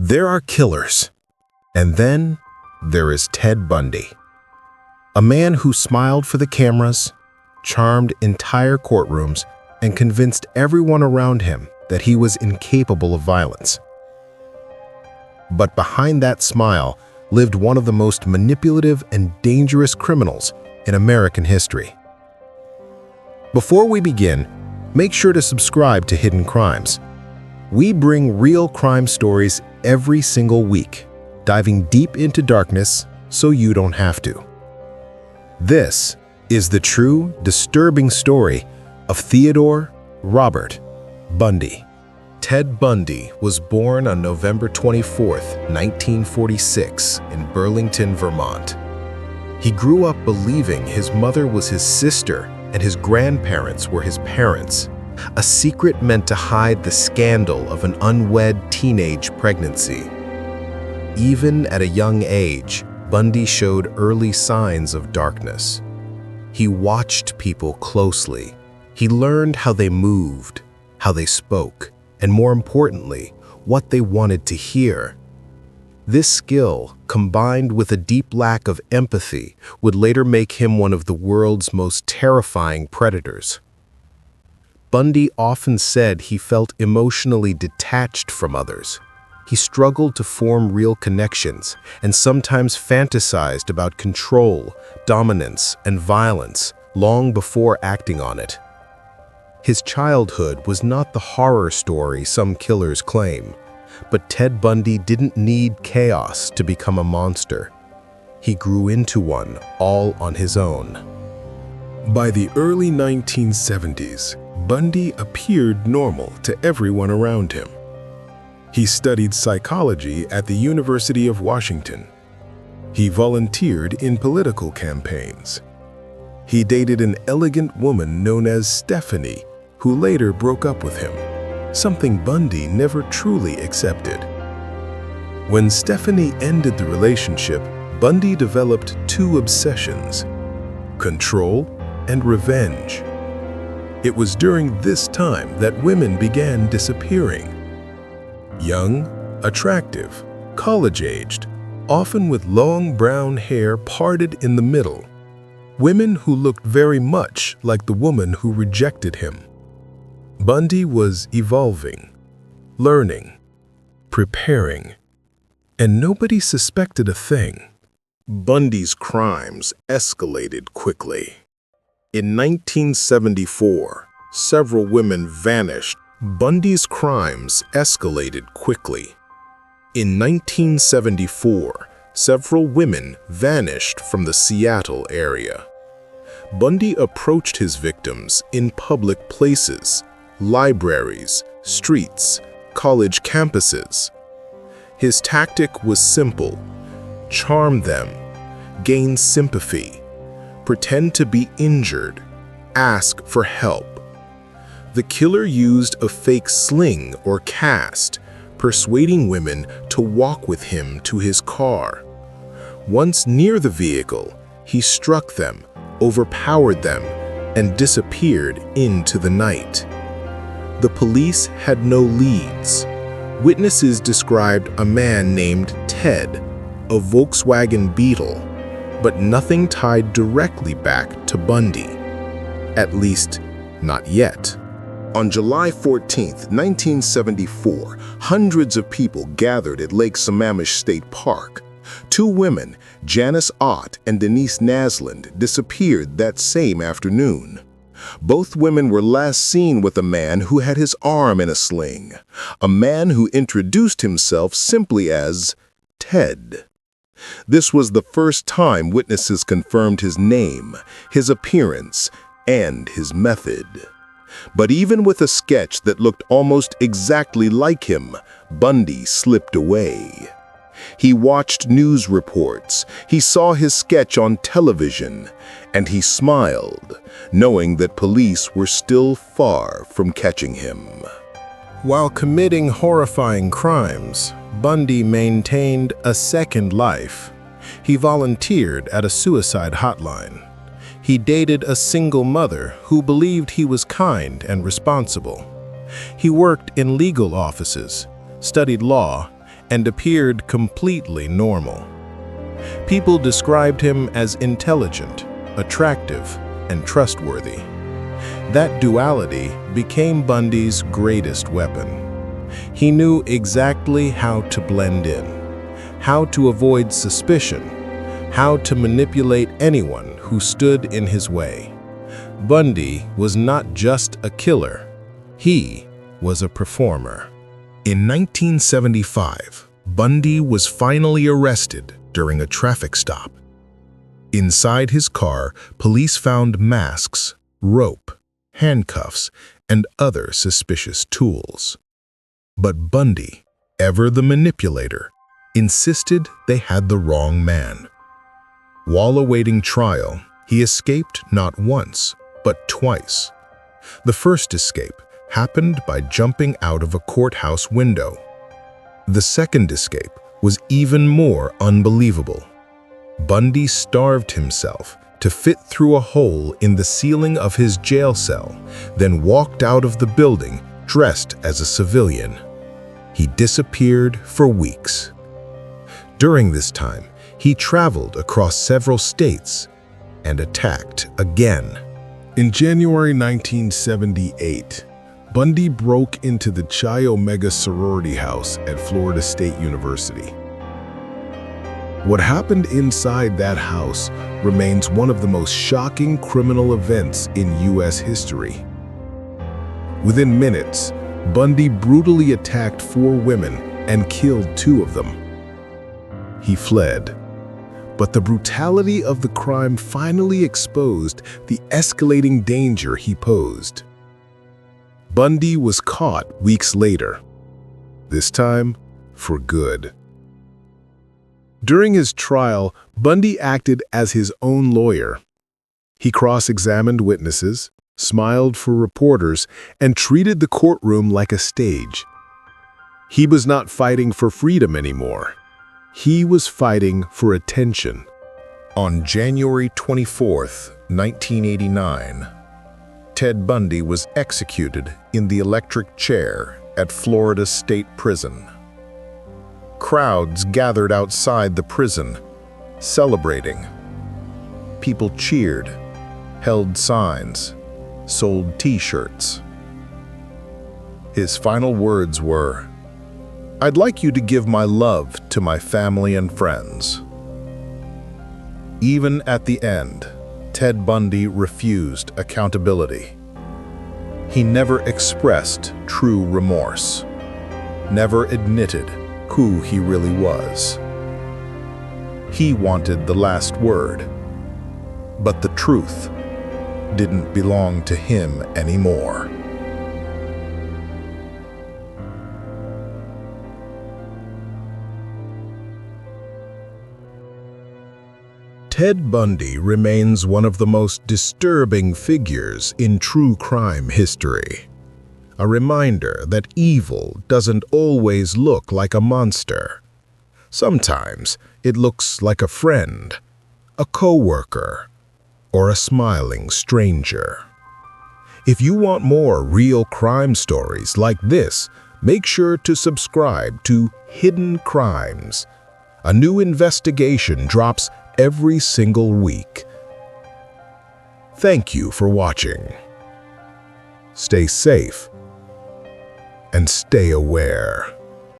There are killers, and then there is Ted Bundy, a man who smiled for the cameras, charmed entire courtrooms, and convinced everyone around him that he was incapable of violence. But behind that smile lived one of the most manipulative and dangerous criminals in American history. Before we begin, make sure to subscribe to Hidden Crimes. We bring real crime stories every single week, diving deep into darkness so you don't have to. This is the true, disturbing story of Theodore Robert Bundy. Ted Bundy was born on November 24, 1946, in Burlington, Vermont. He grew up believing his mother was his sister and his grandparents were his parents, a secret meant to hide the scandal of an unwed teenage pregnancy. Even at a young age, Bundy showed early signs of darkness. He watched people closely. He learned how they moved, how they spoke, and more importantly, what they wanted to hear. This skill, combined with a deep lack of empathy, would later make him one of the world's most terrifying predators. Bundy often said he felt emotionally detached from others. He struggled to form real connections and sometimes fantasized about control, dominance, and violence long before acting on it. His childhood was not the horror story some killers claim, but Ted Bundy didn't need chaos to become a monster. He grew into one all on his own. By the early 1970s, Bundy appeared normal to everyone around him. He studied psychology at the University of Washington. He volunteered in political campaigns. He dated an elegant woman known as Stephanie, who later broke up with him, something Bundy never truly accepted. When Stephanie ended the relationship, Bundy developed two obsessions: control and revenge. It was during this time that women began disappearing. Young, attractive, college-aged, often with long brown hair parted in the middle. Women who looked very much like the woman who rejected him. Bundy was evolving, learning, preparing, and nobody suspected a thing. Bundy's crimes escalated quickly. In 1974, several women vanished. Bundy's crimes escalated quickly. In 1974, several women vanished from the Seattle area. Bundy approached his victims in public places, libraries, streets, college campuses. His tactic was simple: charm them, gain sympathy, pretend to be injured, ask for help. The killer used a fake sling or cast, persuading women to walk with him to his car. Once near the vehicle, he struck them, overpowered them, and disappeared into the night. The police had no leads. Witnesses described a man named Ted, a Volkswagen Beetle, but nothing tied directly back to Bundy. At least, not yet. On July 14, 1974, hundreds of people gathered at Lake Sammamish State Park. Two women, Janice Ott and Denise Nasland, disappeared that same afternoon. Both women were last seen with a man who had his arm in a sling, a man who introduced himself simply as Ted. This was the first time witnesses confirmed his name, his appearance, and his method. But even with a sketch that looked almost exactly like him, Bundy slipped away. He watched news reports, he saw his sketch on television, and he smiled, knowing that police were still far from catching him. While committing horrifying crimes, Bundy maintained a second life. He volunteered at a suicide hotline. He dated a single mother who believed he was kind and responsible. He worked in legal offices, studied law, and appeared completely normal. People described him as intelligent, attractive, and trustworthy. That duality became Bundy's greatest weapon. He knew exactly how to blend in, how to avoid suspicion, how to manipulate anyone who stood in his way. Bundy was not just a killer, he was a performer. In 1975, Bundy was finally arrested during a traffic stop. Inside his car, police found masks, rope, handcuffs, and other suspicious tools. But Bundy, ever the manipulator, insisted they had the wrong man. While awaiting trial, he escaped not once, but twice. The first escape happened by jumping out of a courthouse window. The second escape was even more unbelievable. Bundy starved himself to fit through a hole in the ceiling of his jail cell, then walked out of the building dressed as a civilian. He disappeared for weeks. During this time, he traveled across several states and attacked again. In January 1978, Bundy broke into the Chi Omega sorority house at Florida State University. What happened inside that house remains one of the most shocking criminal events in U.S. history. Within minutes, Bundy brutally attacked 4 women and killed 2 of them. He fled, but the brutality of the crime finally exposed the escalating danger he posed. Bundy was caught weeks later, this time for good. During his trial, Bundy acted as his own lawyer. He cross-examined witnesses, smiled for reporters, and treated the courtroom like a stage. He was not fighting for freedom anymore. He was fighting for attention. On January 24, 1989, Ted Bundy was executed in the electric chair at Florida State Prison. Crowds gathered outside the prison, celebrating. People cheered, held signs, sold T-shirts. His final words were, "I'd like you to give my love to my family and friends." Even at the end, Ted Bundy refused accountability. He never expressed true remorse, never admitted who he really was. He wanted the last word, but the truth didn't belong to him anymore. Ted Bundy remains one of the most disturbing figures in true crime history. A reminder that evil doesn't always look like a monster. Sometimes it looks like a friend, a coworker, or a smiling stranger. If you want more real crime stories like this, make sure to subscribe to Hidden Crimes. A new investigation drops every single week. Thank you for watching. Stay safe and stay aware.